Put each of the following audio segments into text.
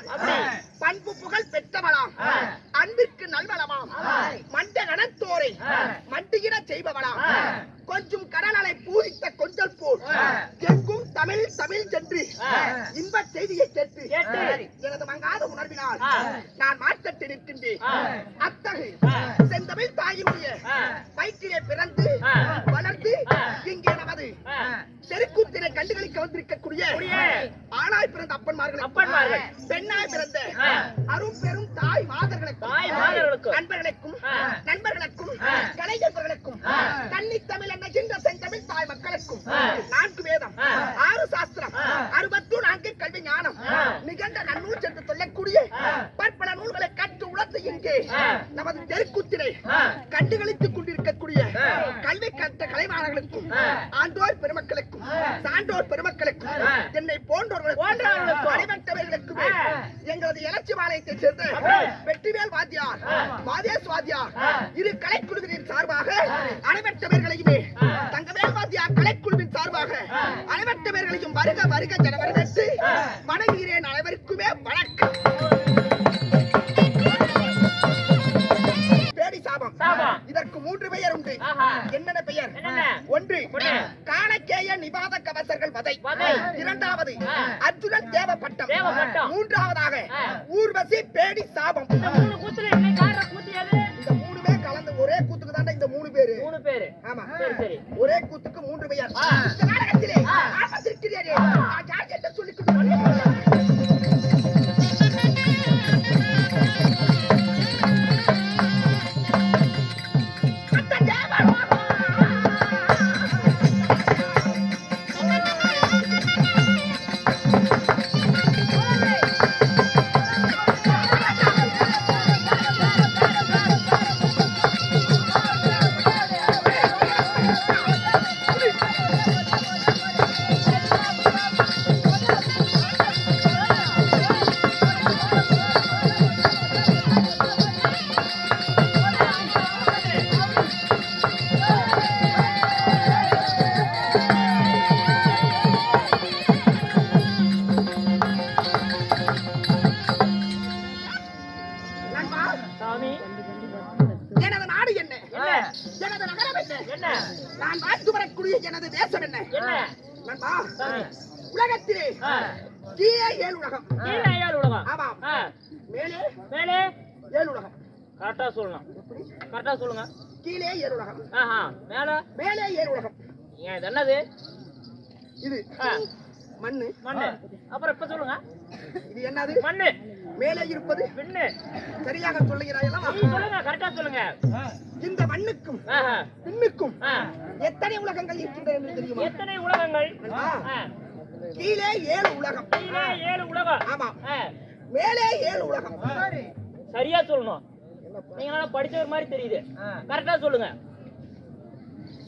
நம்பினாள். பண்பு புகழ் பெற்றவளாம், அன்பிற்கு நல்வளமாம், மண்ட கணத்தோரை மண்டியிட செய்பவளாம், கொஞ்சம் கடலை பூரித்த கொஞ்சல் போல் எங்கும் தமிழ் தமிழ் சென்று இன்ப செய்தியை கேட்டு எனது மங்காத உணர்வினால் நான் மாற்றத்தை நிற்கின்றேன். அத்தகு செந்தமிழ் தாயினுடைய வயிற்றிலே பிறந்து வளர்ந்து இங்கே நமது தெருக்கூத்தினை கண்டுகளிக்க வந்திருக்கக்கூடிய ஆணாய் பிறந்த அப்பன்மார்கள், பெண்ணாய் பிறந்த அரும் பெரும் தாய் மாதர்களுக்கும் நண்பர்களுக்கும் நண்பர்களுக்கும் கலைஞர்களுக்கும் கன்னி தமிழ் என்ற செந்தமிழ் தாய் மக்களுக்கும் 4 வேதம் 6 சாஸ்திரம் 64 கல்வி ஞானம் நிகழ்ந்த நன்னூல் சென்று சொல்லக்கூடிய பற்பல நூல்களை கற்று உணர்ந்து இங்கே நமது தெருக்கூத்தினை கண்டுகளித்துக் கொண்டிருக்கக்கூடிய கல்வி கற்ற கலைமாணவர்களுக்கும் ஆண்டோர் பெருமக்களுக்கும் சான்றோர் பெருமக்களுக்கும் என்னை போன்றவர்களுக்கும் அனைவற்றவர்களுக்கும் எங்களது இலட்சி மாலயத்தை சேர்ந்த வெற்றிவேல் வாத்தியார் மாதேஷ் வாத்தியார் இரு கலைக்குழுவின் சார்பாக அனைவற்றவர்களையுமே தங்கவேல் வாத்தியார் கலைக்குழுவின் சார்பாக அனைவற்றவர்களையும் வருக வருக என வரவேற்று வணங்குகிறேன். அனைவருக்குமே வணக்கம். பேடி சாபம், இதற்கு 3 பெயர் உண்டு. என்னென்ன பெயர்? 1 காணக்கேய நிபாத கவசர்கள் வதை, 2வது அர்ஜுனன் தேவ பட்டம், 3வதாக ஊர்வசி பேடி சாபம். இந்த 3 கூத்துமே கலந்து ஒரே கூத்துக்கு தான் இந்த 3 பேரு. ஆமா, சரி. ஒரே கூத்துக்கு 3 பெயர். இந்த நாடகத்திலே ஆசத்திருக்கிறீரே நான் யார் என்று சொல்லிக் கொண்டு நான் வாழ்த்து வரக்கூடிய எனது தேசம் என்ன நண்பா? உலகத்திலே கீழே 7 உலகம். ஆமாம், மேலே 7 உலகம். கரெக்டா சொல்லணும். கரெக்டா சொல்லுங்க. கீழே 7 உலகம். மேலே 7 உலகம். ஏன் இது என்னது? இது மண்ணு. அப்புறம் இப்ப சொல்லுங்க. இது என்னது? மண்ணு. மேலே இருப்பது பெண்ணு. சரியாக சொல்லுகிறாய் அல்லவா? சொல்லுங்க, கரெக்டா சொல்லுங்க. இந்த மண்ணுக்கும் பெண்ணுக்கும் எத்தனை உலகங்கள் இருக்கின்றன தெரியுமா? எத்தனை உலகங்கள்? கீழே 7 உலகம். கீழே 7 உலகம். ஆமா. மேலே 7 உலகம். சரியா சொல்லணும். நீங்க நல்லா படிச்சவர் மாதிரி தெரியுது. கரெக்டா சொல்லுங்க.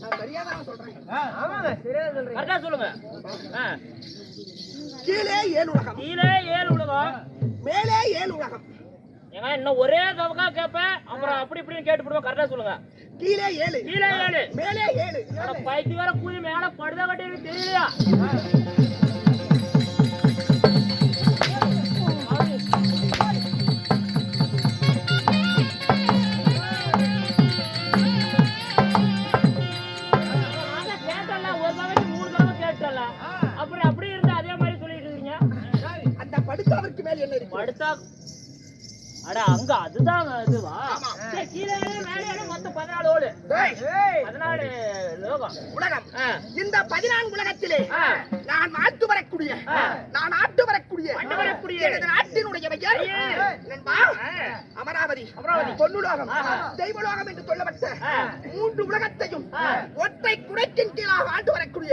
நான் சரியா தான் சொல்றேன். ஆமாங்க, சரியா சொல்றீங்க. கரெக்டா சொல்லுங்க. கீழே 7 உலகம். கீழே 7 உலகம். மேலே 7 உலகம். ஏங்க இன்னும் ஒரே தவக்கா கேப்பேன். அப்புறம் அப்படி இப்படின்னு கேட்டு போடுவோம். கரெக்டா சொல்லுங்க. கீழே 7. கீழே 7. மேலே 7. அட பைத்தி வர கூலி மேல படுதா கட்டி தெரியலையா? கேட்டல ஒரு தடவை 3 தடவை கேட்டல. அப்புறம் அப்படி இருந்தா அதே மாதிரி சொல்லிட்டு இருக்கீங்க. அந்த படுத்தாவிற்கு மேல் என்ன இருக்கு? படுத்தா அட அங்க அதுதான் இதுவா? சரி, கீழே மேலே மொத்தம் 14 ஓடு. 14 லோகம் உலகம். இந்த 14 உலகத்திலே நான் ஆட்டு வரக்கூடிய எனது நாட்டினுடைய பெயர் நண்பா அமராவதி. பொன்னுலோகம், தெய்வலோகம் என்று சொல்லப்பட்ட 3 உலகத்தையும் ஒற்றை குடைக்கின் கீழாக ஆண்டு வரக்கூடிய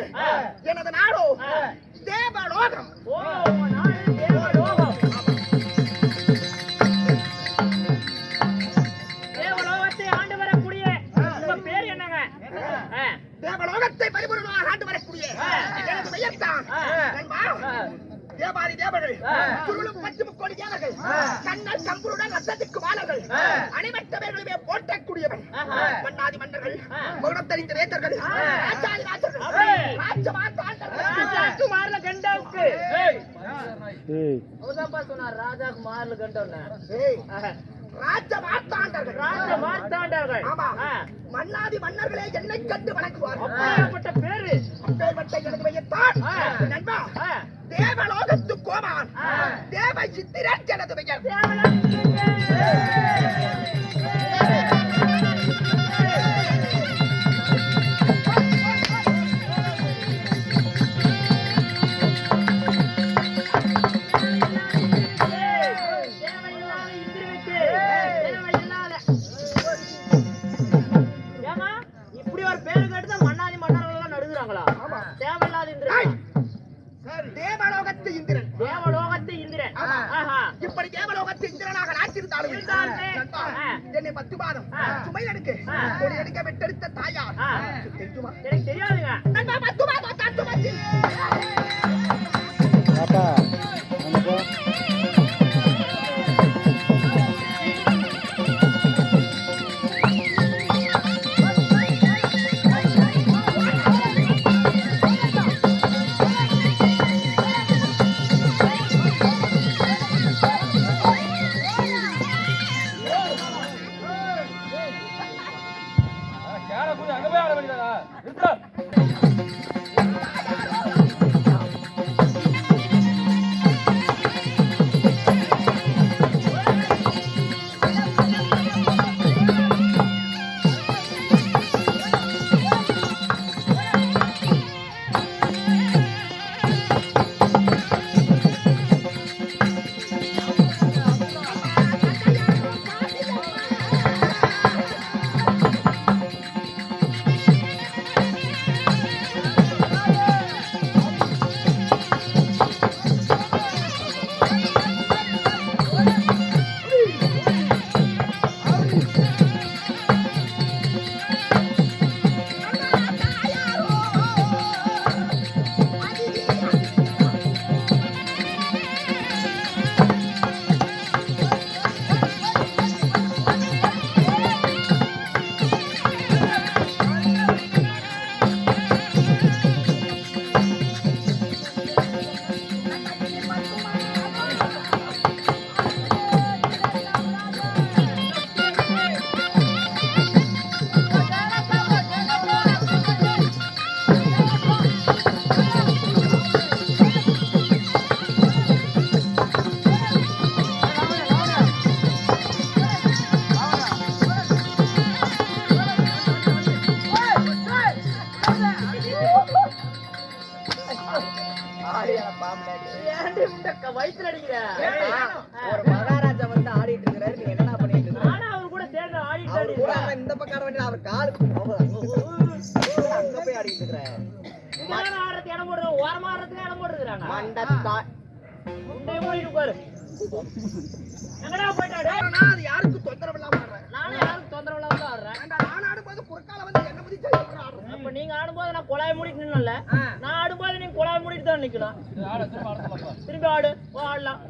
எனது நாடோ தேவலோகம். தேவலோகம். தேவலோகத்தை பரிபூரணமாக ஆண்டு வரக்கூடிய எனது பெயர் தான் நண்பா தேவாதி தேவர்கள் குருளும் 10 முக்கோடி தேவர்கள் கண்ணல் கம்புருடன் ரத்தத்துக்கு வாழர்கள் அனைவற்றவர்களுமே போற்றக்கூடியவன் மன்னாதி மன்னர்கள் மௌனத்தறிந்த வேந்தர்கள் ராஜாதி ராஜர்கள் ராஜகுமார்ல கண்டவுக்கு அவதாப்பா சொன்னார் ராஜகுமார்ல கண்டவன ராஜமார்த்தாண்டர்கள் ஆமா மன்னாதி மன்னர்களே என்னை கண்டு வணங்குவார்கள் அப்படிப்பட்ட பேரு அப்பேற்பட்ட எனது பெயர்தான் நண்பா தேவலோகத்து கோமான் தேவ சித்திரன் எனது பெயர் தேவலோகத்து இந்திரன் இப்படி தேவலோகத்து இந்திரனாக நாட்டிருந்தாலும் என்னை 10 மாதம் சுமை எடுக்க கொடி எடுக்க வெட்டெடுத்த தாயார் தெரியுமா? எனக்கு தெரியாதுங்க. 10 மாதம் தான் சுமத்தி வயிற்றுல அடிக்கிற ஒரு மகாராஜா வந்து ஆடிட்டு இருக்கிறாரு, நீ என்னடா பண்ணிட்டு இருக்க? ஆனா அவர் கூட சேர்ந்து ஆடிட்டு அவர் கூட அவன் இந்த பக்கம் ஆட வேண்டியது, அவர் காலுக்கு அங்க போய் ஆடிட்டு இருக்கிற. ஆடுறதுக்கு இடம் போடுறது, ஓரமா ஆடுறதுக்கு இடம் போட்டுருக்காங்க. மண்டத்தா உன்னை மூடிட்டு பாரு. எங்கடா போயிட்டாடு? நான் அது யாருக்கு தொந்தரவு இல்லாம ஆடுறேன். நானும் யாருக்கு தொந்தரவு இல்லாம தான் ஆடுறேன். நான் ஆடும்போது குறுக்கால வந்து என்ன பத்தி சொல்லிட்டு ஆடுறேன். அப்ப நீங்க ஆடும்போது நான் குழாய் மூடிட்டு நின்னல, நான் ஆடும்போது நீங்க குழாய் மூடிட்டு தான் நிக்கணும். திரும்பி ஆடு, ஓ ஆடலாம்.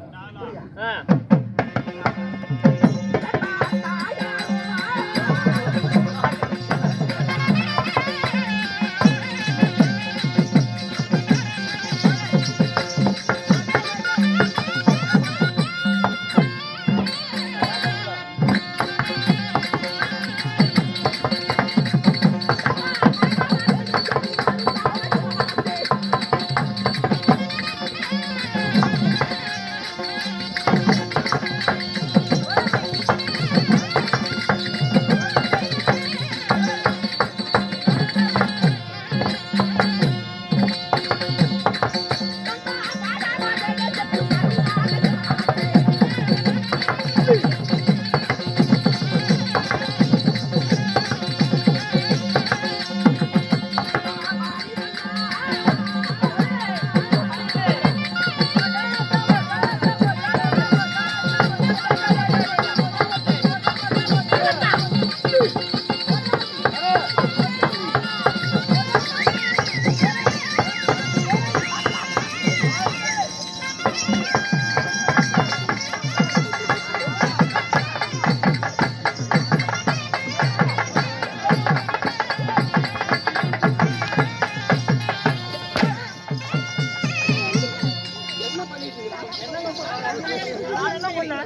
என்ன பண்ண?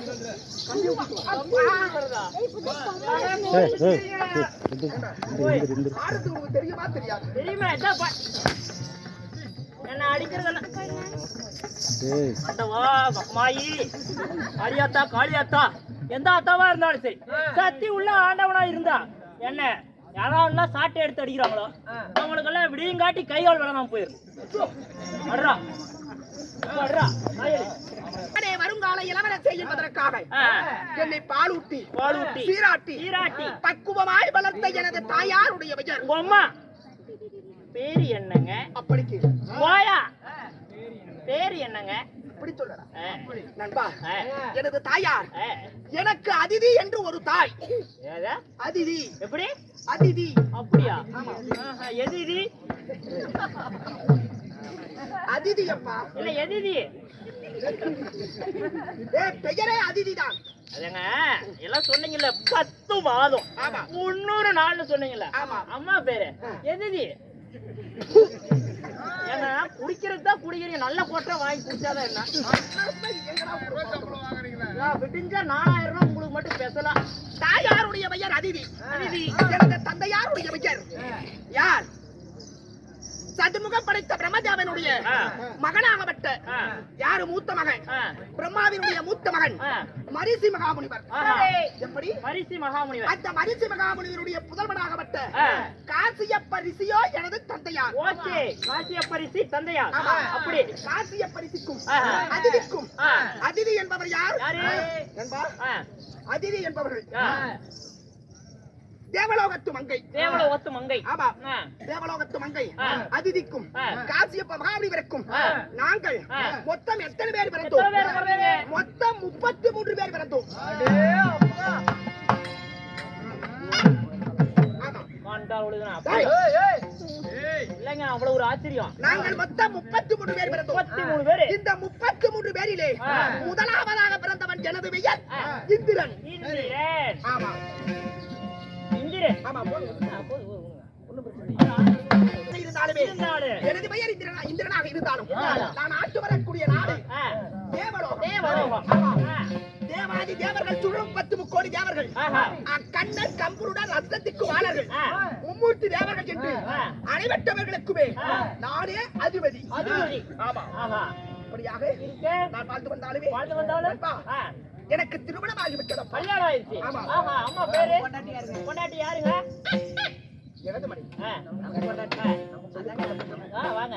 ஆடுறது உங்களுக்கு தெரியுமா தெரியாது? தெரியுமா? என்ன அடிக்கிறதெல்லாம் ஆண்டவா, பக்கமாயி, காளியாத்தா, காளியாத்தா, எந்த அத்தாவா இருந்தாலும் சரி, சக்தி உள்ள ஆண்டவனா இருந்தா என்ன யாராவதுலாம் சாட்டை எடுத்து அடிக்கிறாங்களோ அவங்களுக்கெல்லாம் விடியங்காட்டி கையால் வேணாம போயிடும். அட்ரா அட்ரா அடே, வருங்கால இளவரசை என்பதற்காக என்னை பாலூட்டி சீராட்டி பக்குவமாய் வளர்த்த எனது தாயாருடைய பெயர் உங்க அம்மா பேரு என்னங்க? அப்படிக்கு போயா பேரு என்னங்க? இப்படி சொல்லடா நண்பா. எனது தாயார் எனக்கு அதிதி என்று ஒரு தாய். அதிதி எப்படி? அதிதி. அப்படியா? எதிரி அதிதி அப்பா. இல்ல எதிரி. பெயரே அதிதி தான். அதுங்க எல்லாம் சொன்னீங்கல்ல 10 மாதம் 300 நாள்னு சொன்னீங்கல்ல. அம்மா பேரு எதிரி. ஏன்னா குடிக்கிறது தான் குடிக்கிறீங்க, நல்ல கோட்டை வாங்கி குடிச்சாதான் என்ன விடிஞ்சா 4000 ரூபாய் உங்களுக்கு மட்டும் பேசலாம். தாயாருடைய பெயர் அதிதி. எனது தந்தையாருடைய பெயர் யார்? சதுமுகம் படைத்த பிரம்மதேவனுடைய மகனாகப்பட்ட யாரு மூத்த மகன்? பிரம்மாவினுடைய மூத்த மகன் மரிசி மகாமுனிவர். எப்படி? மரிசி மகாமுனிவர். அந்த மரிசி மகாமுனிவருடைய புதல்வனாகப்பட்ட காசியப்ப ரிஷியோ எனது தந்தையார். ஓகே, காசியப்ப ரிஷி தந்தையார். அப்படி காசியப்ப ரிஷிக்கும் அதிதிக்கும் அதிதி என்பவர் யார்? அதிதி என்பவர்கள் தேவலோகத்து மங்கை. தேவலோகத்து மங்கை. ஆமா, தேவலோகத்து மங்கை அதிதிக்கும் காசியப்ப மகாமுனிவருக்கும் நாங்கள் மொத்தம் எத்தனை பேர் பிறந்தோம்? மொத்தம் 33 பேர் பிறந்தோம். இல்லங்க, அவ்வளவு ஒரு ஆச்சரியம். நாங்கள் மொத்தம் 33 பேர் பிறந்தோம். 33 பேர். இந்த 33 பேரிலே முதலாவதாக பிறந்தவன் எனது பெயர் இந்திரன். ஆமா எனது பெயர் இந்திரனாக இருந்தாலும் நான் ஆட்டு வரக்கூடிய நாடு தேவலோகம். தேவாதி தேவர்கள் சுழலும் 10 கோடி தேவர்கள், கண்ணன் கம்புருடன் ரத்தத்திற்கு வாழர்கள், மும்மூர்த்தி தேவர்கள் என்று அனைவற்றவர்களுக்குமே நானே அதிபதி. ஆமா, அப்படியாக நான் வாழ்ந்து வந்தாலுமே எனக்கு திருமணம் ஆகிவிட்டது. கல்யாணம் ஆயிடுச்சு. அம்மா பேரு? பொண்டாட்டி யாருங்க? எனது மணி. வாங்க.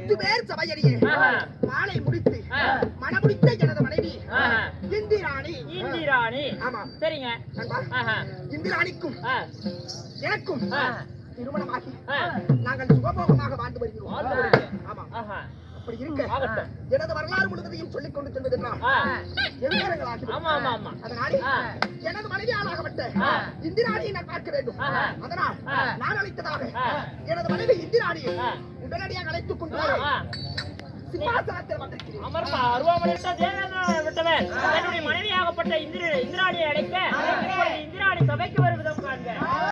10 பேர் சபையறியே ஆஹா. மாலை முடித்து ஆ. மணமுடித்த எனது மனைவி ஆஹா. இந்திராணி. இந்திராணி. ஆமா சரிங்க. நண்பா, ஆஹா. இந்திராணிக்கும் ஆ. எனக்கும் ஆ. திருமணமாகி ஆ. நாங்கள் சுகபோகமாக வாழ்ந்து வருகிறோம். வாழ்ந்து வருகிறோம். ஆமா. ஆஹா. அப்படி இருக்க ஆகட்டும். எனது வரலாறு முழுவதையும் சொல்லிக் கொண்டு செல்வதென்றால் ஆ. எதிர்காலங்களாகி ஆமா ஆமா ஆமா. அதனாலே ஆ. எனது மனைவியாளாகப்பட்ட ஆ. இந்திராணியை நான் பார்க்க வேண்டும். ஆஹா. அதனால் ஆ. நான் அழைத்ததாக ஆ. எனது மனைவி இந்திராணியை ஆ. உடனடியாக அழைத்துக் கொண்டு ஆ. சிம்மாசனத்தில் வந்திருக்கிறேன். அமர்ப்பா அருவாமனை விட்டவன் என்னுடைய மனைவியாகப்பட்ட இந்திராணியை அழைக்க இப்பொழுது இந்திராணி சபைக்கு வருவதும் காண்க.